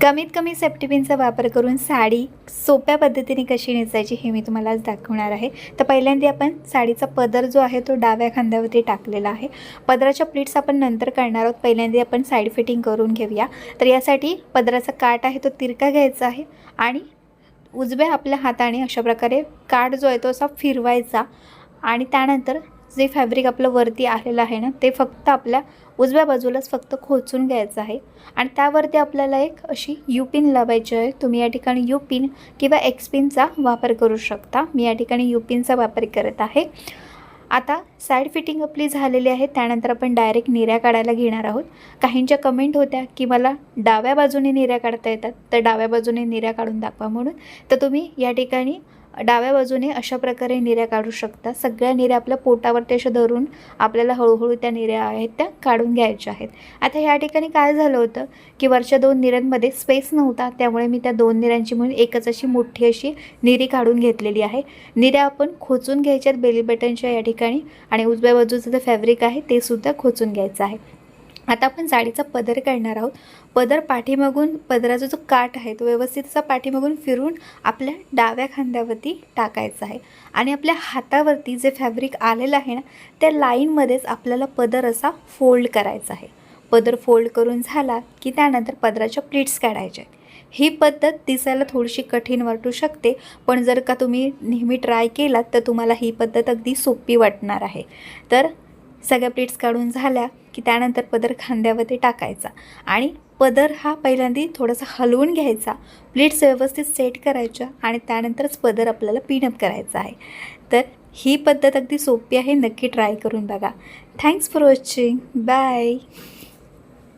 कमीत कमी सेफ्टी पिनचा वापर करून साडी सोप्या पद्धतीने कशी नेसायची हे मी तुम्हाला आज दाखवणार आहे। तर पहिल्यांदा आपण साडीचा पदर जो आहे तो डाव्या खांद्यावरती टाकलेला आहे। पदराच्या प्लीट्स आपण नंतर करणार आहोत, पहिल्यांदा आपण साईड फिटिंग करून घेऊया। तर यासाठी पदराचा काठ आहे तो तिरका घ्यायचा आहे आणि उजव्या आपल्या हाताने अशा प्रकारे काठ जो आहे तो असा फिरवायचा आणि त्यानंतर जे फॅब्रिक आपलं वरती आलेलं आहे ना ते फक्त आपल्या उजव्या बाजूलाच फक्त खोचून घ्यायचं आहे आणि त्यावरती आपल्याला एक अशी यू पिन लावायची आहे। तुम्ही या ठिकाणी यू पिन किंवा एक्स पिनचा वापर करू शकता। मी या ठिकाणी यू पिनचा वापर करत आहे। आता साईड फिटिंग आपली झालेली आहे, त्यानंतर आपण डायरेक्ट निऱ्या काढायला घेणार आहोत। काहींच्या कमेंट होत्या की मला डाव्या बाजूने निऱ्या काढता येतात, तर डाव्या बाजूने निऱ्या काढून दाखवा म्हणून। तर तुम्ही या ठिकाणी डाव्या बाजूने अशा प्रकारे निऱ्या काढू शकता। सगळ्या निऱ्या आपल्या पोटावरती अशा धरून आपल्याला हळूहळू त्या निऱ्या आहेत त्या काढून घ्यायच्या आहेत। आता या ठिकाणी काय झालं होतं की वरच्या दोन निऱ्यांमध्ये स्पेस नव्हता, त्यामुळे मी त्या दोन निऱ्यांची म्हणून एकच अशी मोठी अशी निरी काढून घेतलेली आहे। निऱ्या आपण खोचून घ्यायच्यात बेली बटनच्या या ठिकाणी आणि उजव्या बाजूचं जे फॅब्रिक आहे ते सुद्धा खोचून घ्यायचं आहे। आता आपण साडीचा पदर काढणार आहोत। पदर पाठीमागून पदराचा जो काठ आहे तो व्यवस्थित असा पाठीमागून फिरून आपल्या डाव्या खांद्यावरती टाकायचा आहे आणि आपल्या हातावरती जे फॅब्रिक आलेलं आहे ना त्या लाईनमध्येच आपल्याला पदर असा फोल्ड करायचा आहे। पदर फोल्ड करून झाला की त्यानंतर पदराच्या प्लीट्स काढायच्या आहेत। ही पद्धत दिसायला थोडीशी कठीण वाटू शकते, पण जर का तुम्ही नेहमी ट्राय केलात तर तुम्हाला ही पद्धत अगदी सोपी वाटणार आहे। तर सगळ्या प्लीट्स काढून झाल्या की त्यानंतर पदर खांद्यावरती टाकायचा आणि पदर हा पहिल्यांदा थोडासा हलवून घ्यायचा, प्लीट्स व्यवस्थित सेट करायच्या आणि त्यानंतरच पदर आपल्याला पिनअप करायचा आहे। तर ही पद्धत अगदी सोपी आहे, नक्की ट्राय करून बघा। Thanks for watching, bye.